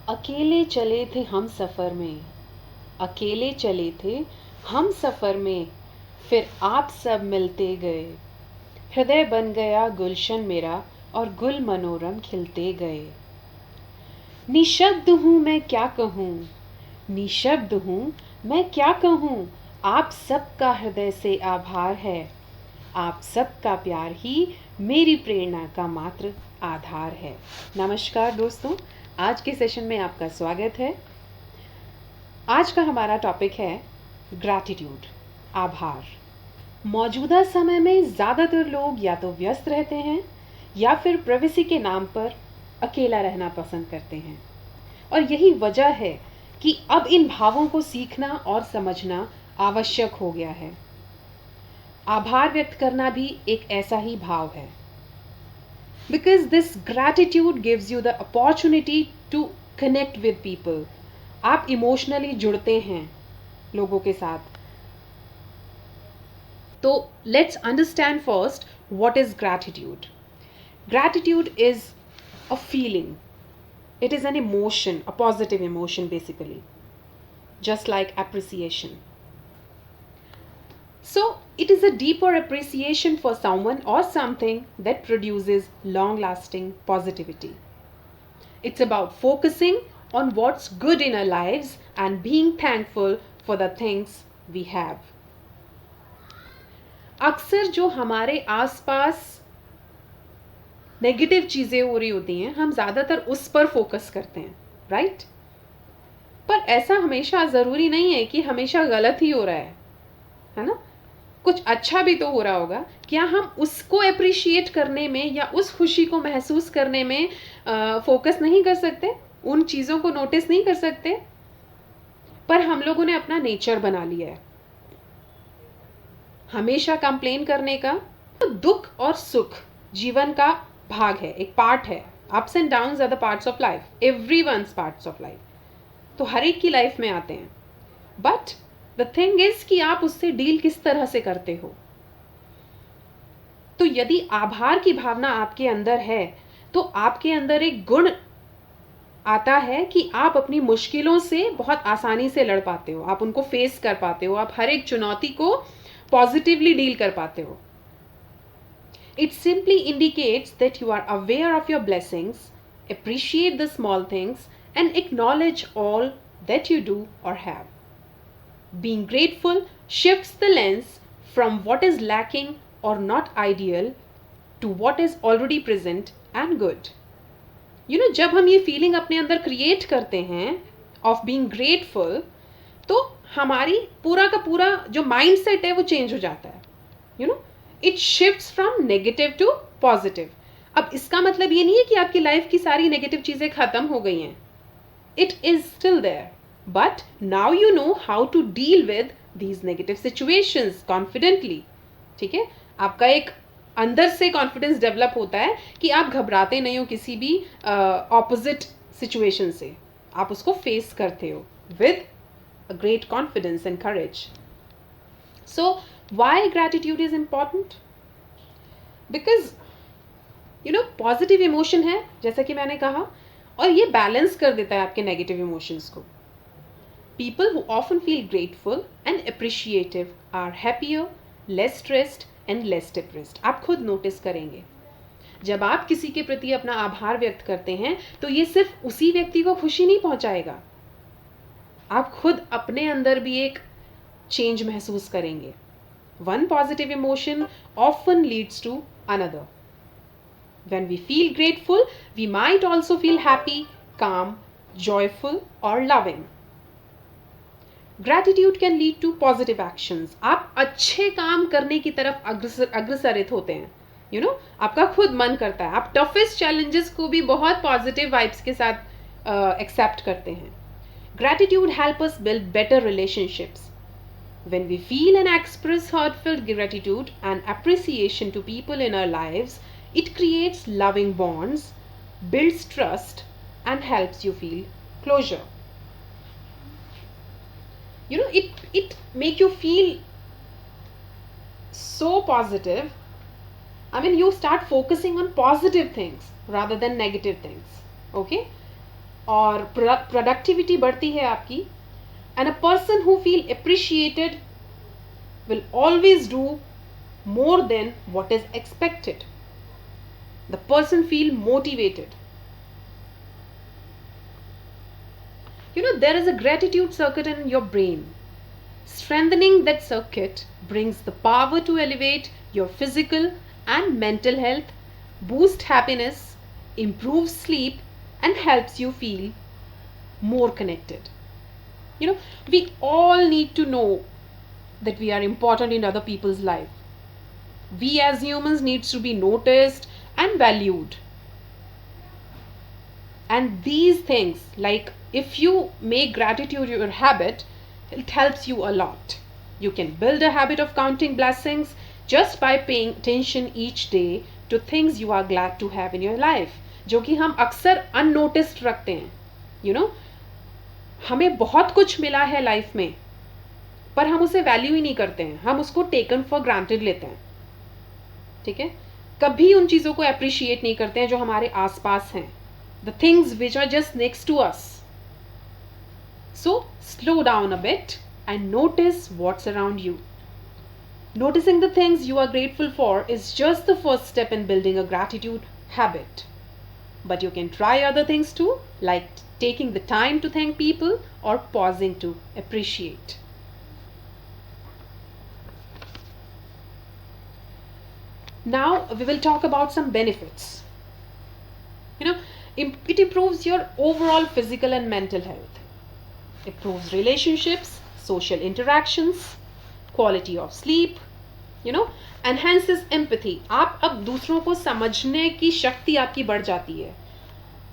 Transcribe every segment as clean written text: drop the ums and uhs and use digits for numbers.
अकेले चले थे हम सफ़र में, अकेले चले थे हम सफ़र में, फिर आप सब मिलते गए। हृदय बन गया गुलशन मेरा और गुल मनोरम खिलते गए। निशब्द हूँ मैं क्या कहूँ, निशब्द हूँ मैं क्या कहूँ, आप सबका हृदय से आभार है। आप सबका प्यार ही मेरी प्रेरणा का मात्र आधार है। नमस्कार दोस्तों, आज के सेशन में आपका स्वागत है। आज का हमारा टॉपिक है ग्रैटिट्यूड, आभार। मौजूदा समय में ज़्यादातर लोग या तो व्यस्त रहते हैं या फिर प्राइवेसी के नाम पर अकेला रहना पसंद करते हैं, और यही वजह है कि अब इन भावों को सीखना और समझना आवश्यक हो गया है। आभार व्यक्त करना भी एक ऐसा ही भाव है, because this gratitude gives you the opportunity to connect with people. आप इमोशनली जुड़ते हैं लोगों के साथ। तो let's understand first what is gratitude. Gratitude is a feeling, it is an emotion, a positive emotion basically, just like appreciation. So it is a deeper appreciation for someone or something that produces long lasting positivity. It's about focusing on what's good in our lives and being thankful for the things we have. अक्सर जो हमारे आसपास negative चीज़ें हो रही होती हैं, हम ज़्यादातर उस पर फोकस करते हैं, राइट? पर ऐसा हमेशा ज़रूरी नहीं है कि हमेशा गलत ही हो रहा है ना? कुछ अच्छा भी तो हो रहा होगा। क्या हम उसको अप्रिशिएट करने में या उस खुशी को महसूस करने में फोकस नहीं कर सकते? उन चीज़ों को नोटिस नहीं कर सकते? पर हम लोगों ने अपना नेचर बना लिया है हमेशा कंप्लेन करने का। तो दुख और सुख जीवन का भाग है, एक पार्ट है। Ups and downs are the parts of life, everyone's parts of life. तो हर एक की लाइफ में आते हैं, बट द थिंग इज कि आप उससे डील किस तरह से करते हो। तो यदि आभार की भावना आपके अंदर है तो आपके अंदर एक गुण आता है कि आप अपनी मुश्किलों से बहुत आसानी से लड़ पाते हो, आप उनको फेस कर पाते हो, आप हर एक चुनौती को पॉजिटिवली डील कर पाते हो। It simply indicates that you are aware of your blessings, appreciate the small things, and acknowledge all that you do or have. Being grateful shifts the lens from what is lacking or not ideal to what is already present and good. जब हम ये feeling अपने अंदर create करते हैं of being grateful, तो हमारी पूरा का पूरा जो माइंड सेट है वो चेंज हो जाता है। It shifts from negative to positive. अब इसका मतलब ये नहीं है कि आपकी लाइफ की सारी नेगेटिव चीज़ें खत्म हो गई हैं। It is still there, but now you know how to deal with these negative situations confidently. ठीक है, आपका एक अंदर से कॉन्फिडेंस डेवलप होता है कि आप घबराते नहीं हो किसी भी ऑपोजिट सिचुएशन से, आप उसको फेस करते हो with a great confidence and courage. So why gratitude is important? Because positive emotion है, जैसा कि मैंने कहा, और ये बैलेंस कर देता है आपके नेगेटिव इमोशंस को। People who often feel grateful and appreciative are happier, less stressed and less depressed. आप खुद नोटिस करेंगे, जब आप किसी के प्रति अपना आभार व्यक्त करते हैं तो ये सिर्फ उसी व्यक्ति को खुशी नहीं पहुंचाएगा, आप खुद अपने अंदर भी एक चेंज महसूस करेंगे। One positive emotion often leads to another. When we feel grateful, we might also feel happy, calm, joyful, or loving. Gratitude can lead to positive actions. आप अच्छे काम करने की तरफ अग्रसरित होते हैं। आपका खुद मन करता है, आप टफेस्ट चैलेंजेस को भी बहुत पॉजिटिव वाइब्स के साथ एक्सेप्ट करते हैं। Gratitude helps us build better relationships. When we feel and express heartfelt gratitude and appreciation to people in our lives, it creates loving bonds, builds trust, and helps you feel closure. It make you feel so positive. I mean, you start focusing on positive things rather than negative things. Okay? और productivity बढ़ती है आपकी. And a person who feel appreciated will always do more than what is expected. The person feel motivated. There is a gratitude circuit in your brain. Strengthening that circuit brings the power to elevate your physical and mental health, boost happiness, improve sleep, and helps you feel more connected. We all need to know that we are important in other people's life. We as humans needs to be noticed and valued. And these things, like if you make gratitude your habit, it helps you a lot. You can build a habit of counting blessings just by paying attention each day to things you are glad to have in your life, जो कि हम अक्सर unnoticed रखते हैं. हमें बहुत कुछ मिला है लाइफ में, पर हम उसे वैल्यू ही नहीं करते हैं. हम उसको टेकन फॉर ग्रांटेड लेते हैं. ठीक है, कभी उन चीज़ों को अप्रिशिएट नहीं करते हैं जो हमारे आसपास हैं. The things which are just next to us. So slow down a bit and notice what's around you. Noticing the things you are grateful for is just the first step in building a gratitude habit. But you can try other things too, like taking the time to thank people or pausing to appreciate. Now we will talk about some benefits. It improves your overall physical and mental health. It improves relationships, social interactions, quality of sleep, enhances empathy. आप अब दूसरों को समझने की शक्ति आपकी बढ़ जाती है.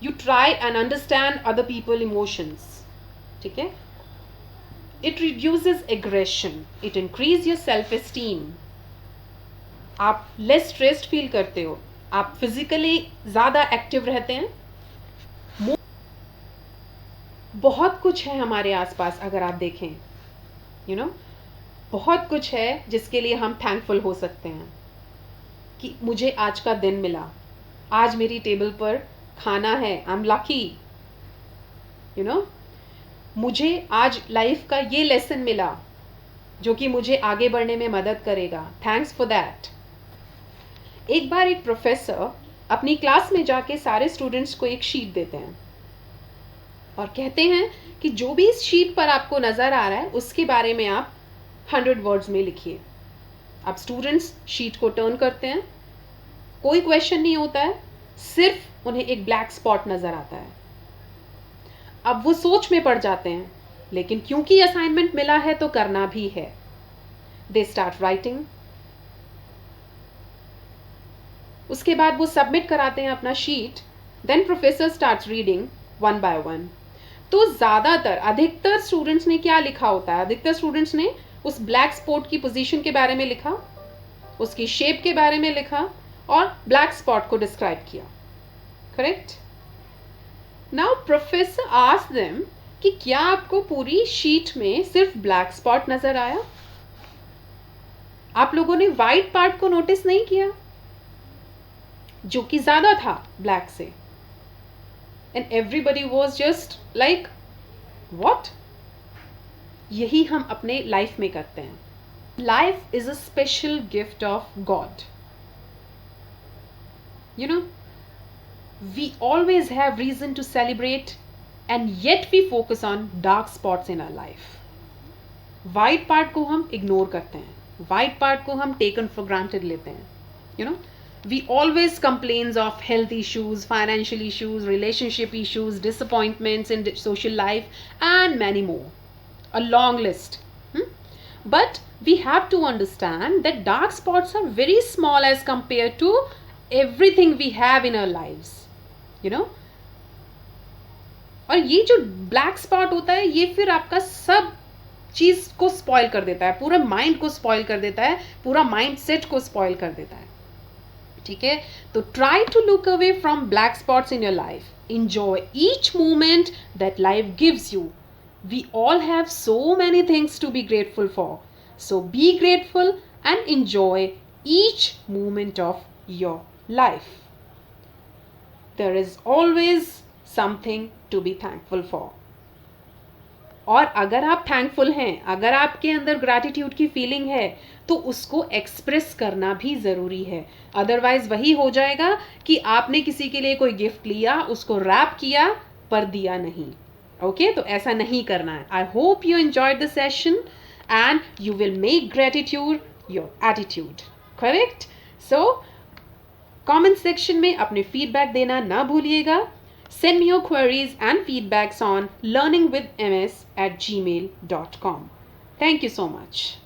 You try and understand other people's emotions. ठीक है? It reduces aggression. It increases your self-esteem. आप लेस स्ट्रेस्ड फील करते हो. आप फिजिकली ज़्यादा एक्टिव रहते हैं. बहुत कुछ है हमारे आसपास अगर आप देखें. बहुत कुछ है जिसके लिए हम थैंकफुल हो सकते हैं कि मुझे आज का दिन मिला, आज मेरी टेबल पर खाना है, आई एम लकी. मुझे आज लाइफ का ये लेसन मिला जो कि मुझे आगे बढ़ने में मदद करेगा. Thanks for that. एक बार एक प्रोफेसर अपनी क्लास में जाके सारे स्टूडेंट्स को एक शीट देते हैं और कहते हैं कि जो भी इस शीट पर आपको नज़र आ रहा है उसके बारे में आप 100 वर्ड्स में लिखिए. अब स्टूडेंट्स शीट को टर्न करते हैं, कोई क्वेश्चन नहीं होता है, सिर्फ उन्हें एक ब्लैक स्पॉट नज़र आता है. अब वो सोच में पड़ जाते हैं, लेकिन क्योंकि असाइनमेंट मिला है तो करना भी है. They start writing. उसके बाद वो सबमिट कराते हैं अपना sheet. Then professor starts reading one by one. तो ज़्यादातर अधिकतर स्टूडेंट्स ने क्या लिखा होता है? अधिकतर स्टूडेंट्स ने उस ब्लैक स्पॉट की पोजीशन के बारे में लिखा, उसकी शेप के बारे में लिखा और ब्लैक स्पॉट को डिस्क्राइब किया. Correct? Now professor asked them कि क्या आपको पूरी शीट में सिर्फ ब्लैक स्पॉट नजर आया? आप लोगों ने वाइट पार्ट को नोटिस नहीं किया जो कि ज्यादा था ब्लैक से? And everybody was just like what? यही हम अपने लाइफ में करते हैं. Life is a special gift of God. We always have reason to celebrate, and yet we focus on dark spots in our life. White part को हम ignore करते हैं. White part को हम taken for granted लेते हैं. We always complains of health issues, financial issues, relationship issues, disappointments in social life, and many more. A long list. But we have to understand that dark spots are very small as compared to everything we have in our lives. और ये जो black spot होता है ये फिर आपका सब चीज को स्पॉइल कर देता है, पूरा माइंड को स्पॉइल कर देता है, पूरा माइंड सेट को स्पॉइल कर देता है. ठीक है? तो try to look away from black spots in your life. Enjoy each moment that life gives you. We all have so many things to be grateful for. So be grateful and enjoy each moment of your life. There is always something to be thankful for. और अगर आप thankful हैं, अगर आपके अंदर gratitude की feeling है, तो उसको एक्सप्रेस करना भी ज़रूरी है। अदरवाइज वही हो जाएगा कि आपने किसी के लिए कोई गिफ्ट लिया, उसको रैप किया पर दिया नहीं। ओके, तो ऐसा नहीं करना है। I hope you enjoyed the session and you will make gratitude your attitude. Correct? So comment section में अपने फीडबैक देना ना भूलिएगा। Send me your queries and feedbacks on learningwithms@gmail.com. Thank you so much.